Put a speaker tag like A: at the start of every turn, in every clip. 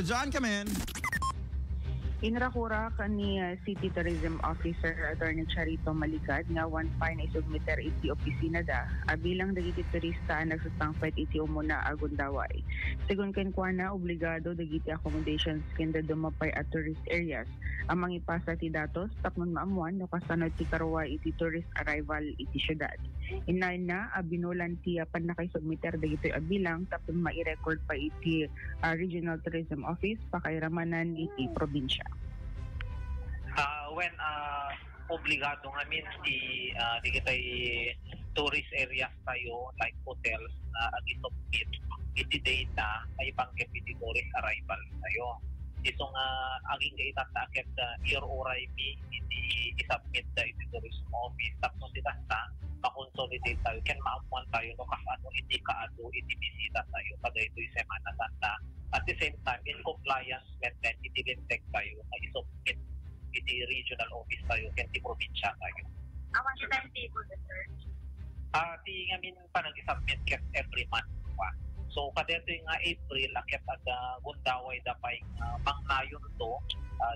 A: John, come in.
B: Inrakura kani City Tourism Officer Attorney Charito Maligad nga one fine isubmiter iti opisina da bilang dagiti turista nagsastangpet iti umuna agundaway. Sigun ken kuana obligado dagiti accommodations ken dumapay at tourist areas. Amang ipasa ti datos tapnon maamuan no kasano ti karuwa iti tourist arrival iti syudad. Inay na binulan ti panakaisubmiter dagiti bilang tapnon mai-record pa iti Regional Tourism Office pakairamanan iti probinsya.
C: When obligado ngamin di kitay tourist areas tayo like hotels na agi-submit iti data ay pangket iti tourist arrival tayo. Ito nga aging itataaket year oray mi iti isubmit da iti tourism office tapos itasta makonsolidate tayo ken maamuan tayo no kasano iti kaado iti bisita tayo kada ito'y Semana Santa. At the same time in compliance method iti lintek tayo na isubmit iti regional office tayo ken ti probinsya tayo.
D: Awan siya tayong table the search?
C: Ti ngamin pa nag-submit ket every month pa. So kadeto nga April akit ada gundaway da pay mangnayon to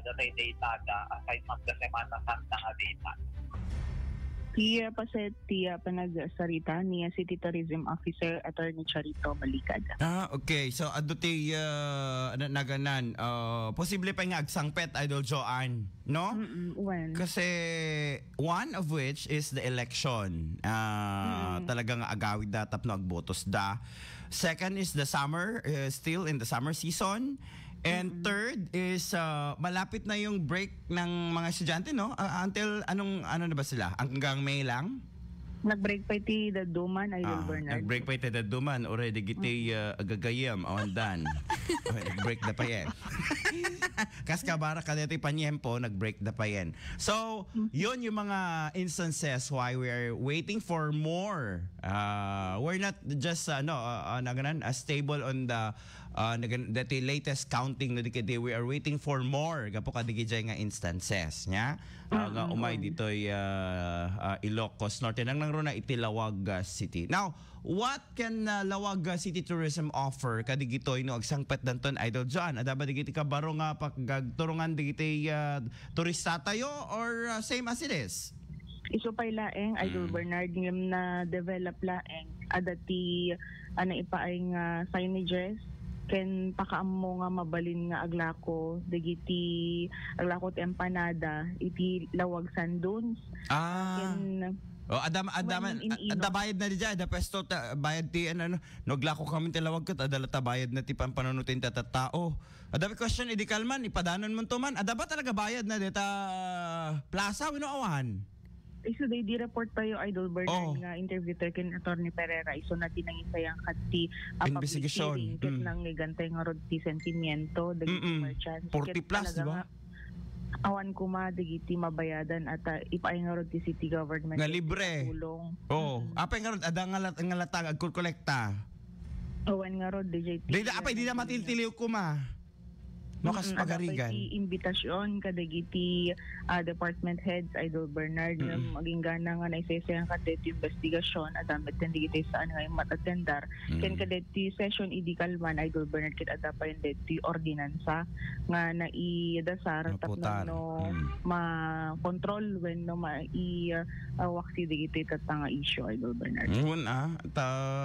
C: datay data da aside from the Semana Santa nga data.
B: Tiya paset tiya panagsarita niya City Tourism Officer Attorney Charito Maligad.
A: Okay. So, aduti naganan. Posible pa nga agsangpet, Idol Joanne. No?
B: Well.
A: Kasi one of which is the election. Talagang agawid da tapno agbotos da. Second is the summer, still in the summer season. And third is malapit na yung break ng mga estudyante, no? Until ano na ba sila? Hanggang May lang?
B: Nag-break pa iti Daduman, Idol Bernard.
A: Nag-break pa iti Daduman. Already giti agagayam. Done. Nag-break na pa yan. Kas kabara ka dito panyempo, nag-break na pa yan. So, yun yung mga instances why we're waiting for more. We're not just stable on the latest counting na dikiti. We are waiting for more. Gapo ka dikiti nga instances. Nya? Nga umay dito Ilocos Norte. Nang na itilawag City. Now, what can Lawag City Tourism offer kadigitoy no agsangpet danton Idol John? Adaba digiti kabaro nga pagturungan digiti turista tayo or same as it is?
B: Iso pay laeng Idol Bernard ngem na develop laeng adati ipaay nga signages ken pakaammo nga mabalin nga aglako digiti aglako ti empanada iti Lawag Sanduns. Ken bayad na diya, da pesto bayad ti noglako kami tilawag ket adalata bayad na ti pampanunutin ta tao. Adabi question idi kalman ipadanon mo to man. Adaba talaga bayad na deta plaza wino awan. Iso day di report tayo Idol Bernard nga interview tayo ken Attorney Pereira iso na tinangisayang kati
A: investigation
B: ket nang gantay nga rod ti sentimiento dagiti merchants
A: 40 plus di ba?
B: Awan ko digiti mabayadan at ipaay nga rod ti city government
A: nga libre. Apay nga rod ada nga latag agkolekta.
B: Awan nga rod DJ.
A: Apay di na matiltiliw ko ma. No kas pagarigan.
B: Imbitasyon kadagiti department heads Idol Bernard maging gana nga naisesayang kadeti investigasyon at damit digiti saan nga matatendar ken kadeti session idikalman Idol Bernard ket ada pa deti ordinansa nga naidasar tapno ma-control when no waksi digiti tatanga issue Idol Bernard.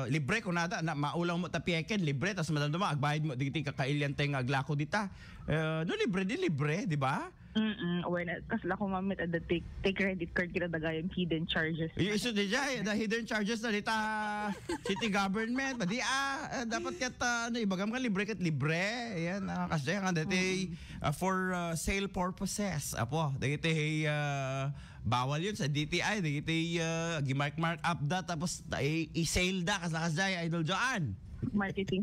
A: Libre ko nada na maulaw mo tapieken libre tas madaduma agbayad mo digiti kakailyan tay nga aglako dita. Libre, di ba?
B: When kasla ko mamit at take credit card kita dagayang hidden charges.
A: Iso di jay, the hidden charges na dita city government. Di dapat kat ibagam ka libre kat libre. Ayan, kasi nga dati for sale purposes. Apo, dati bawal yun sa DTI. Dati gimark up da tapos i-sale da kasla Idol Joanne.
B: Marketing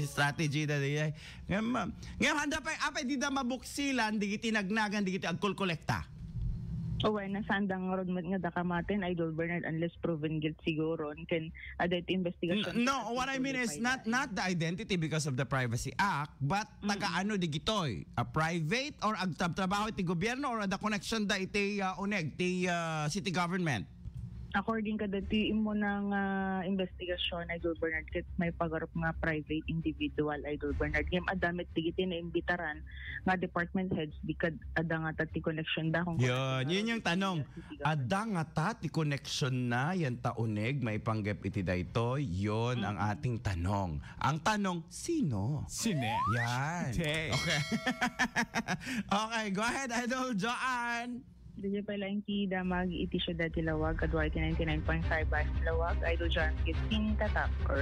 A: strategy na diya. Ngayon handa pa apay di da mabuksilan digiti nagnagan digiti agkolekta.
B: Nasandang rod nga dakamaten Idol Bernard unless proven guilt siguro ken adet investigation.
A: No, what I mean is not the identity because of the Privacy Act but taga-ano digitoy a private or agtrabaho ti gobyerno or the connection da iti uneg ti city government.
B: according ka dati imo ng investigasyon, Idol Bernard, ket may pagarup nga private individual, Idol Bernard. Ngem adamit digiti na imbitaran nga department heads bikad ada nga tati connection da kung
A: Yun yung tanong. Ada nga ta ti connection na yan taonig may panggap iti daytoy. Yon ang ating tanong. Ang tanong, sino?
E: Sine.
A: Yan.
E: Tay.
A: Okay. Okay, go ahead, Idol Joanne.
B: DJ Palain ki damag iti syudad ti Lawag, Adwarte 99.5 Bas Lawag, Idol John Kising Tatapper.